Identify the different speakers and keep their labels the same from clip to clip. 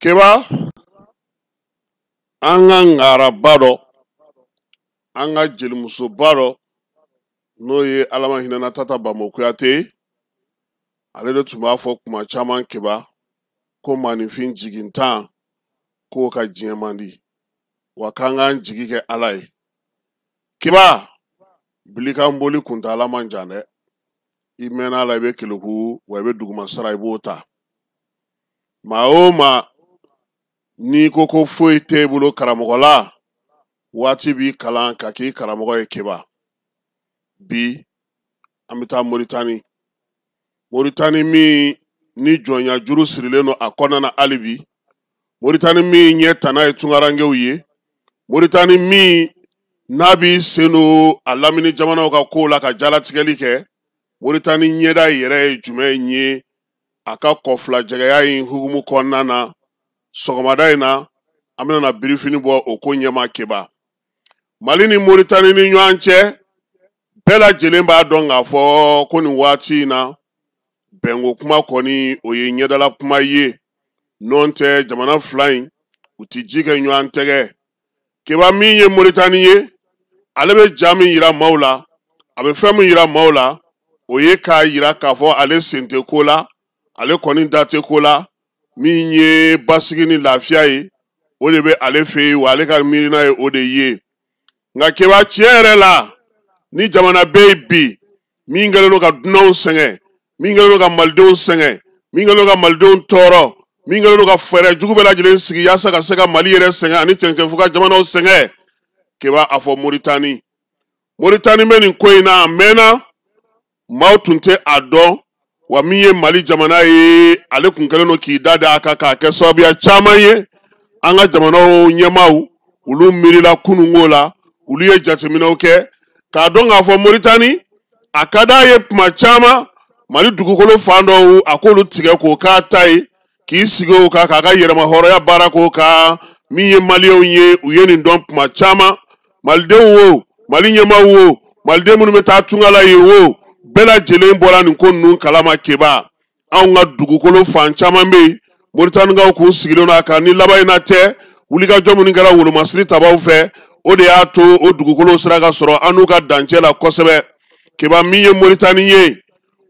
Speaker 1: Keba anga ngara baro anga jelimuso baro no ye alama hinana tata bamokuyate ale de tun b'a fɔ kuma caman keba ko maninfin jigintan ko ka diɲɛ man di wa k'an k'an jigi kɛ ala ye keba bilikan boli kuntala man jan dɛ i mɛnna a la i bɛ keleku wa i bɛ duguma sara i b'o ta maa o maa n'i ko ko foyi t'e bolo karamɔgɔ la waati b'i kalan ka k'i karamɔgɔ ye keba bi an bɛ taa Moritani min ni jɔnya juru sirilen don a kɔnɔna na hali bi Moritani min ɲɛ tana ye tunkarankew ye Moritani min n'a b'i sen don a lamini jamanaw ka kow la ka jalatigɛli kɛ Moritani ɲɛda yɛrɛ ye jumɛn ye a ka kɔfilajɛgɛya in hukumu kɔnɔna na sɔgɔmada in na an bɛna birifini bɔ o ko ɲɛma keba Mali ni Moritani ni ɲɔgɔn cɛ bɛɛ lajɛlen b'a dɔn k'a fɔ ko nin waati in na bɛnko kuma kɔni o ye ɲɛdala kuma ye n'o tɛ jamana fila in u ti ji kɛ ɲɔgɔn tɛgɛ keba min ye Moritani ye ale bɛ ja min yira maaw la a bɛ fɛn min yira maaw la o ye k'a yira k'a fɔ ale sen tɛ ko la ale kɔni da tɛ ko la min ye basigi ni lafiya ye o de bɛ ale fɛ yen wa ale ka miirina ye o de ye nka keba tiɲɛ yɛrɛ la ni jamana bɛ yen bi min kɛlen don ka dunanw sɛgɛn min kɛlen don ka malidenw sɛgɛn min kɛlen don ka malidenw tɔɔrɔ min kɛlen don ka fɛɛrɛ jugu bɛɛ lajɛlen sigi yaasa ka se ka Mali yɛrɛ sɛgɛn ani cɛncɛnfuga jamanaw sɛgɛn keba a fɔ Moritani bɛ nin ko in na a mɛnna maaw tun tɛ a dɔn wa min ye Mali jamana ye ale kun kɛlen don k'i da a kan k'a kɛ sababuya caman ye an ka jamanaw ɲɛmaaw olu miirila kununko la olu ye jateminɛw kɛ k'a dɔn k'a fɔ Moritani a ka d'a ye tuma caman Mali dugukolo fan dɔw a k'olu tigɛ k'o k'a ta ye k'i sigi o kan k'a ka yɛrɛma hɔrɔnya baara k'o kan min ye maliyɛnw ye u ye nin dɔn tuma caman malidenw wo Mali ɲɛmaaw wo maliden minnu bɛ taa tungala ye wo bɛɛ lajɛlen bɔra nin ko ninnu kalama keba anw ka dugukolo fan caman bɛ yen Moritanikaw kun sigilen don a kan ni laban in na tɛ wulikajɔ minnu kɛra wolomasiri tabaw fɛ o de y'a to o dugukolo sera ka sɔrɔ an n'u ka dancɛ la kosɛbɛ keba min ye Moritani ye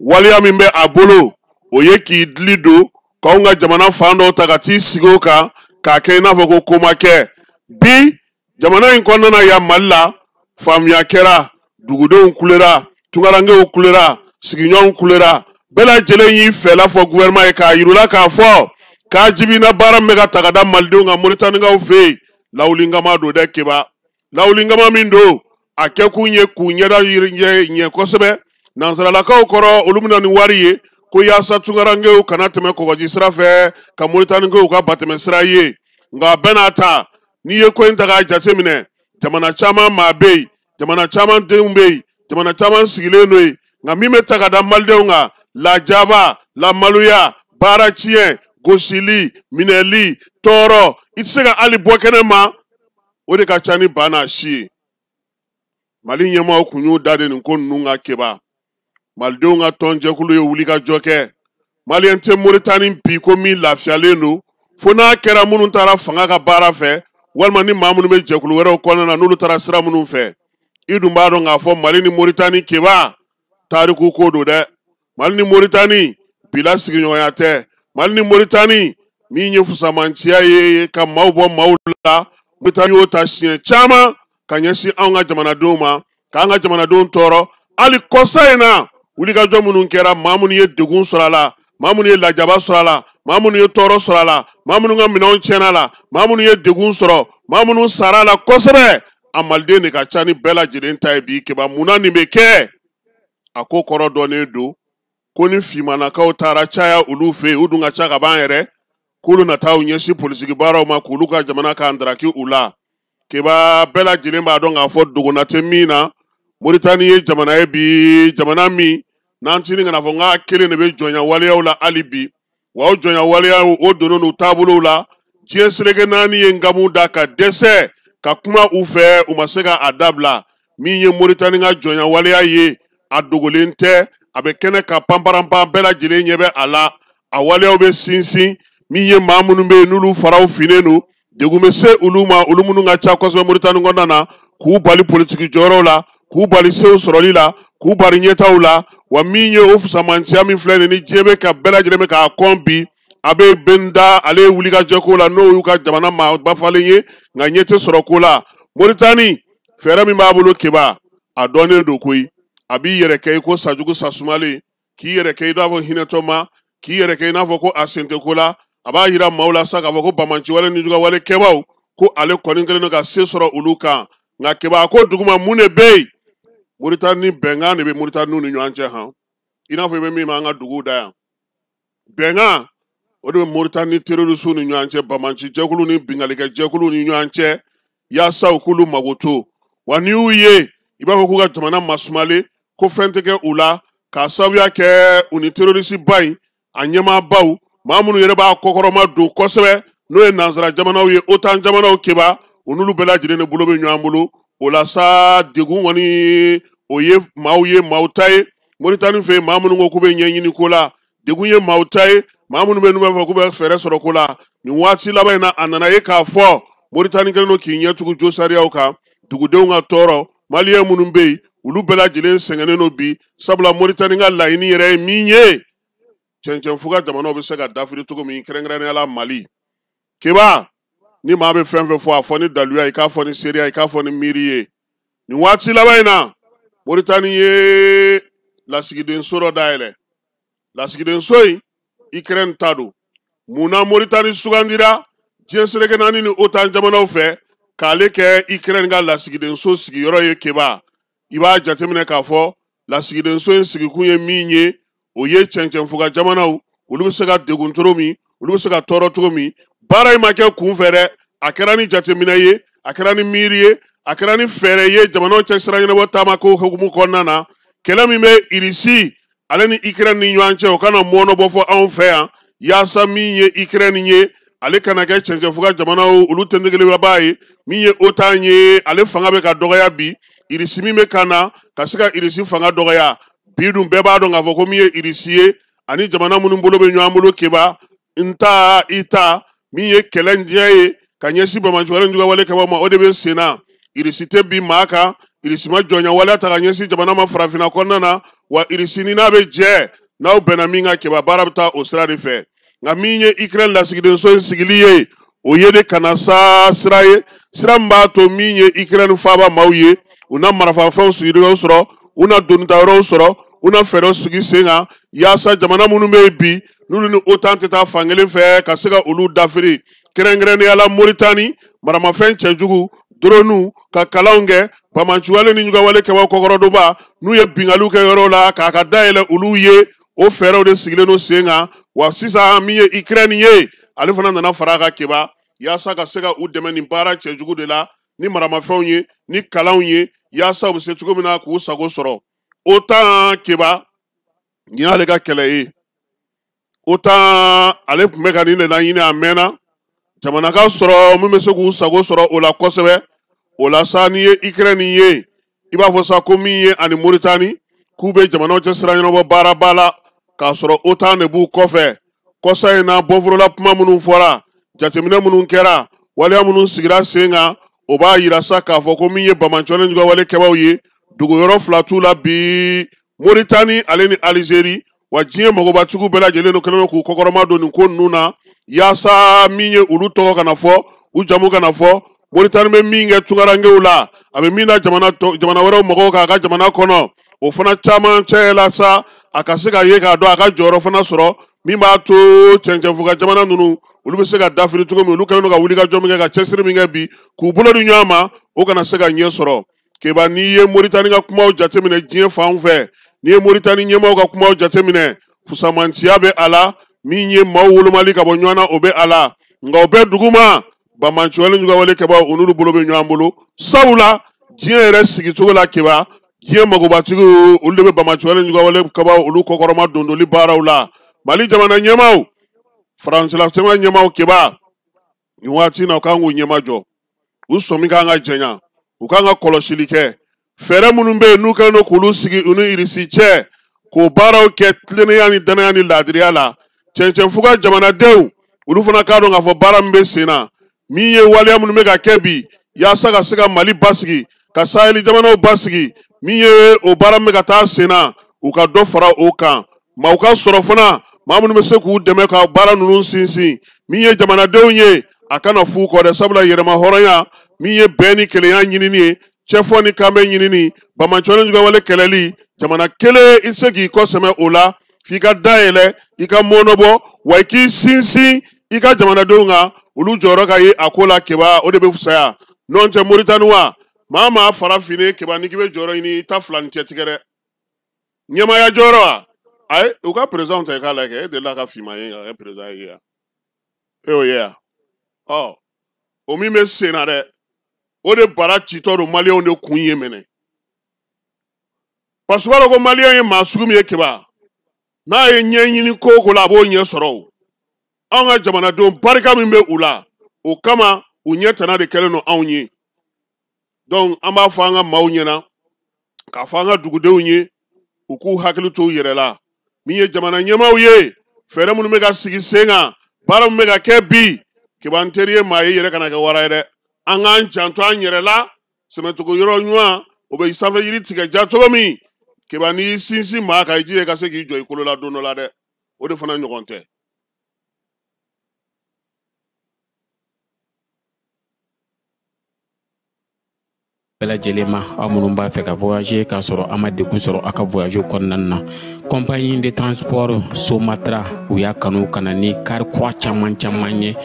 Speaker 1: waliya min bɛ a bolo o ye k'i dili don k'anw ka jamana fan dɔw ta ka t'i sigi o kan k'a kɛ i n'a fɔ ko ko ma kɛ bi jamana in kɔnɔna na yan Mali la faamuya kɛra dugudenw kulera tunkarankew kulera sigiɲɔgɔnw kulera bɛɛ lajɛlen y'i fɛla fɔ gouvernement ye k'a yirula k'a fɔ k'a jibina baara min bɛ ka ta ka da malidenw ka Moritanikaw fɛ yen lawulinkama don dɛ keba lawulinkama min don a kɛkun ye k'u ɲɛda ɲɛ kosɛbɛ nansaralakaw kɔrɔ olu bɛna ni wari ye ko yaasa tunkarankew kana tɛmɛ kɔgɔji sira fɛ ka Moritanikaw ka batɛmɛ sira ye nka bɛɛ n'a ta n'i ye ko in ta k'a jateminɛ jamana caman maa bɛ yen jamana caman denw bɛ yen jamana caman sigilen don yen nka min bɛ ta ka da malidenw kan lajaba lamaloya baara tiɲɛ gosili minɛli tɔɔrɔ i tɛ se ka hali bɔ kɛnɛ ma o de ka ca ni ba n'a si ye Mali ɲɛmaaw kun y'u da de nin ko ninnu ka keba malidenw ka tɔnjɛkulu ye wulikajɔ kɛ maliyɛn tɛ Moritani bi ko min lafiyalen don fo n'a kɛra minnu taara fanga ka baara fɛ walima ni maa minnu bɛ jɛkulu wɛrɛw kɔnɔna na n'olu taara sira minnu fɛ i dun b'a dɔn k'a fɔ Mali ni Moritani keba tariku ko don dɛ Mali ni Moritani bila sigiɲɔgɔnya tɛ Mali ni Moritani min ye fusamanciya ye ka maaw bɔ maaw la Moritani y'o ta siɲɛ caman ka ɲɛsin anw ka jamanadenw ma k'an ka jamanadenw tɔɔrɔ hali kɔsa in na wulikajɔ minnu kɛra maa minnu ye degun sɔrɔ a la maa minnu ye lajaba sɔrɔ a la maa minnu ye tɔɔrɔ sɔrɔ a la maa minnu ka minɛnw tiɲɛna a la maa minnu ye degun sɔrɔ maa minnu sara a la kosɛbɛ a maliden de ka ca ni bɛɛ lajɛlen ta ye bi keba munna nin bɛ kɛ a ko kɔrɔ dɔnnen don ko ni fimanakaw taara caya olu fɛ yen u dun ka ca ka ban yɛrɛ k'olu na taa u ɲɛsin polisiki baaraw ma k'olu ka jamana k'an daraki u la keba bɛɛ lajɛlen b'a dɔn k'a fɔ dogona tɛ min na Moritani ye jamana ye bi jamana min n'an tini kana fɔ n k'a kelen de bɛ jɔnya waleyaw la hali bi wa o jɔnya waleyaw o donnen n'u taabolow la diɲɛ seleke naani ye nkamu da ka dɛsɛ ka kuma u fɛ u ma se ka a dabila min ye Moritani ka jɔnya waleya ye a dogolen tɛ a bɛ kɛnɛ ka panparanpan bɛɛ lajɛlen ɲɛ bɛ a la a waleyaw bɛ sinsin min ye maa minnu bɛ yen n'olu faraw finnen don degun bɛ se olu ma olu minnu ka ca kosɛbɛ Moritani kɔnɔna na k'u bali politiki jɔyɔrɔw la k'u bali sew sɔrɔli la k'u bali ɲɛtaw la wa min ye o fusamanciya min filɛ nin ni diɲɛ bɛ ka bɛɛ lajɛlen bɛ k'a kɔn bi a bɛ bɛnda ale ye wulikajɔ ko la n'o y'u ka jamana maa bafalen ye nka ɲɛ tɛ sɔrɔ ko la Moritani fɛɛrɛ min b'a bolo Keba a dɔnnen don koyi a b'i yɛrɛ kɛ i ko sajugu sasumalen k'i yɛrɛ kɛ i n'a fɔ hinɛtɔ ma k'i yɛrɛ kɛ i n'a fɔ ko a sen tɛ ko la a b'a yira maaw la sa k'a fɔ ko bamanciwale ni jugawale kɛbaw ko ale kɔni kɛlen don ka se sɔrɔ olu kan nka Keba ko duguma mun de bɛ yen Moritani bɛnkan de bɛ Moritaniw ni ɲɔgɔn cɛ han i n'a fɔ i bɛ min ma an ka duguw da yan bɛnkan o de bɛ Moritani terorisiw ni ɲɔgɔn cɛ bamanci jɛkulu ni bingalikɛ jɛkulu ni ɲɔgɔn cɛ yaasa u k'olu mago to wa n'i y'u ye i b'a fɔ k'u ka jamana masumalen ko fɛn tɛ kɛ u la k'a sababuya kɛ u ni terorisi ba in a ɲɛmaabaw maa minnu yɛrɛ b'a kɔkɔrɔma don kosɛbɛ n'o ye nansara jamanaw ye OTAN jamanaw Keba u n'olu bɛɛ lajɛlen de bolo bɛ ɲɔgɔn bolo o la sa degun kɔni o ye maaw ta ye Moritani fɛ yen maa minnu ko k'u bɛ ɲɛɲini ko la degun ye maaw ta ye maa minnu bɛ n'u b'a fɔ k'u bɛ fɛɛrɛ sɔrɔ ko la nin waati laban in na a nana ye k'a fɔ Moritani kɛlen don k'i ɲɛtugu jo sariyaw kan dugudenw ka tɔɔrɔ maliyɛn minnu bɛ yen olu bɛɛ lajɛlen sɛgɛnnen don bi sabula Moritani ka laɲini yɛrɛ ye min ye cɛncɛnfuga jamanaw bɛ se ka dafiri cogo min kɛrɛnkɛrɛnnenya la Mali Keba ni maa bɛ fɛn fɛn fɔ a fɔ ni daluya i k'a fɔ ni seereya i k'a fɔ ni miiri ye nin waati laban in na Moritani ye lasigidenso dɔ dayɛlɛ lasigidenso in Ukraine ta don munna Moritani sugandira diɲɛ seleke naani ni OTAN jamanaw fɛ k'ale kɛ Ukraine ka lasigidenso sigiyɔrɔ ye Keba i b'a jateminɛ k'a fɔ lasigidenso in sigikun ye min ye o ye cɛncɛnfuga jamanaw olu bɛ se ka degun cogo min olu bɛ se ka tɔɔrɔ cogo min baara in ma kɛ kun fɛ dɛ a kɛra ni jateminɛ ye a kɛra ni miiri ye a kɛra ni fɛɛrɛ ye jamanaw cɛ sira ɲɛnabɔ taama ko hukumu kɔnɔna na kɛlɛ min bɛ Irisi ale ni Ukraine ni ɲɔgɔn cɛ o kana mɔɔnɔbɔ fɔ anw fɛ yan yaasa min ye Ukraine ye ale kana kɛ cɛncɛnfuga jamanaw olu tɛntegelebaa ye min ye OTAN ye ale fanga bɛ ka dɔgɔya bi Irisi min bɛ ka na ka se ka Irisi fanga dɔgɔya bi dun bɛɛ b'a dɔn k'a fɔ ko min ye Irisi ye ani jamana minnu bolo bɛ ɲɔgɔn bolo Keba nta i ta min ye kɛlɛnjɛ ye ka ɲɛsin bamanciwale ni jugawale kɛbaw ma o de bɛ sen na Irisi tɛ bin maa kan Irisi ma jɔnya ta ka ɲɛsin jamana ma farafinna kɔnɔna na wa Irisi ni n'a bɛ jɛ n'aw bɛnna min ka Keba baara bɛ taa o sira de fɛ nka min ye Ukraine lasigidenso in sigili ye o ye de kana sa sira ye sira min b'a to min ye Ukraine faaba maaw ye u na marafafɛnw sigiyɔrɔw sɔrɔ u na donitayɔrɔw sɔrɔ u na fɛɛrɛw sigi sen kan yaasa jamana minnu bɛ yen bi n'olu ni OTAN tɛ taa fankelen fɛ ka se ka olu dafiri kɛrɛnkɛrɛnnenya la Moritani maramafɛn cɛjugu drone ka kalanw kɛ bamanciwale ni jugawale kɛbaw kɔkɔrɔdonba n'u ye bingaliw kɛ yɔrɔw la k'a ka dayɛlɛ olu ye o fɛɛrɛw de sigilen don sen kan wa sisan min ye Ukraine ye ale fana nana fara a ka Keba yaasa ka se ka u dɛmɛ nin baara cɛjugu de la ni maramafɛnw ye ni kalanw ye yaasa u bɛ se cogo min na k'u sago sɔrɔ OTAN Keba nin y'ale ka kɛlɛ ye OTAN ale tun bɛ ka nin de laɲini a mɛnna jamana ka sɔrɔ min bɛ se k'u sago sɔrɔ o la kosɛbɛ o la sa n'i ye Ukraine ye i b'a fɔ sa ko min ye ani Moritani k'u bɛ jamanaw cɛ sira ɲɛnabɔ baaraba la k'a sɔrɔ OTAN de b'u kɔfɛ kɔsa in na bɔforola kuma minnu fɔra jateminɛ minnu kɛra waleya minnu sigira sen kan o b'a yira sa k'a fɔ ko min ye bamanciwale ni jugawale kɛbaw ye dugu yɔrɔ fila t'u la bi Moritani ale ni Alizeri wa diɲɛ magobatigiw bɛɛ lajɛlen kɛlen don k'u kɔkɔrɔma don nin ko ninnu na yaasa min ye olu tɔgɔ kana fɔ u jamu kana fɔ Moritani bɛ min kɛ tungarankew la a bɛ min na jamana wɛrɛw mɔgɔw k'a ka jamana kɔnɔ o fana caman cɛ la sa a ka se ka ye k'a dɔn a ka jɔyɔrɔ fana sɔrɔ min b'a to cɛncɛnfuga jamana ninnu olu bɛ se ka dafiri cogo min olu kɛlen don ka wulikajɔ min kɛ ka cɛsiri min kɛ bi k'u bolo di ɲɔgɔn ma o kana se ka ɲɛ sɔrɔ Keba n'i ye Moritani ka kumaw jateminɛ diɲɛ fan fɛ n'i ye Moritani ɲɛmaaw ka kumaw jateminɛ fusamanciya bɛ a la min ye maaw wolomali ka bɔ ɲɔgɔn na o bɛ a la nka o bɛɛ duguma bamanciwale ni jugawale kɛbaw o n'olu bolo bɛ ɲɔgɔn bolo sabula diɲɛ yɛrɛ sigicogo la Keba diɲɛ magobatigiw olu de bɛ bamanciwale ni jugawale kɛbaw olu kɔkɔrɔma dondoli baaraw la Mali jamana ɲɛmaaw faransila jamana ɲɛmaaw Keba nin waati in na u kan k'u ɲɛma jɔ u sɔmi kan ka jɛnya u kan ka kɔlɔsili kɛ fɛɛrɛ minnu bɛ yen n'u kɛlen don k'olu sigi u ni Irisi cɛ k'o baaraw kɛ tilennenya ni danaya ni laadiriya la cɛncɛnfuga jamanadenw olu fana k'a dɔn k'a fɔ baara min bɛ sen na min ye waleya minnu bɛ ka kɛ bi yaasa ka se ka Mali basigi ka Saheli jamanaw basigi min ye o baara min bɛ ka taa sen na u ka dɔ fara o kan ma u ka sɔrɔ fana maa minnu bɛ se k'u dɛmɛ ka baara ninnu sinsin min ye jamanadenw ye a kana f'u kɔ dɛ sabula yɛrɛma hɔrɔnya min ye bɛn ni kelenya ɲinini ye cɛfɔ ni kanbɛ ɲinini bamacɔ ni juguwale kɛlɛli jamana kelen i se k'i kɔsɛmɛ o la f'i ka dayɛlɛ i ka mɔnɔbɔ wa i k'i sinsin i ka jamanadenw kan olu jɔyɔrɔ ka ye a ko la keba o de bɛ fisaya n'o tɛ Moritani wa maa fara fini keba ni k'i bɛ jɔyɔrɔ ɲini i ta fila ni cɛ tigɛ dɛ ɲɛmaya jɔyɔrɔ wa ayi u ka président ta i k'a lajɛ e delila ka fima ye ka kɛ président ye yan e y'o ye yan o min bɛ sen na dɛ o de bara citɔ don maliyɛnw de kun ye minɛ parce que b'a dɔn ko maliyɛn ye maa sugu min ye keba n'a ye ɲɛɲini ko o ko la a b'o ɲɛ sɔrɔ o anw ka jamanadenw barika min bɛ u la o kama u ɲɛ tana de kɛlen don anw ye donc an b'a fɔ an ka maaw ɲɛna k'a fɔ an ka dugudenw ye u k'u hakili to u yɛrɛ la min ye jamana ɲɛmaaw ye fɛɛrɛ minnu bɛ ka sigi sen kan baara min bɛ ka kɛ bi keba n teri ye maa ye yɛrɛ kana kɛ wara ye dɛ an k'an janto an yɛrɛ la sɛmɛcogo yɔrɔ ɲuman o bɛ sanfɛ yiri tigɛ ja cogo min keba n'i sinsin maa kan i jija i ka se k'i jɔ i kolo la don dɔ la dɛ o de fana ɲɔgɔn tɛ
Speaker 2: bɛɛ lajɛlen ma aw minnu b'a fɛ ka voyager k'a sɔrɔ a ma degun sɔrɔ a ka voyage kɔnɔna na compagnie de transport Somatra u y'a kanu ka na ni kari kura caman ye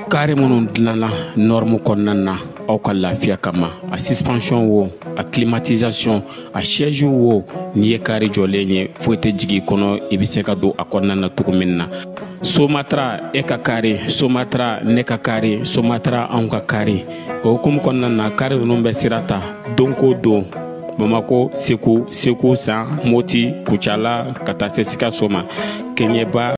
Speaker 2: kari minnu dilanna norme kɔnɔna na aw ka lafiya kama a suspension wo a climatisation a siège wo n'i ye kari jɔlen ye foyi tɛ jigin kɔnɔ i bɛ se ka don a kɔnɔna na cogo min na Somatra e ka kari Somatra ne ka kari Somatra anw ka kari o hukumu kɔnɔna na kari ninnu bɛ sira ta don ko don Bamako Segu San Moti Kucala ka taa se Sikaso ma Keɲeba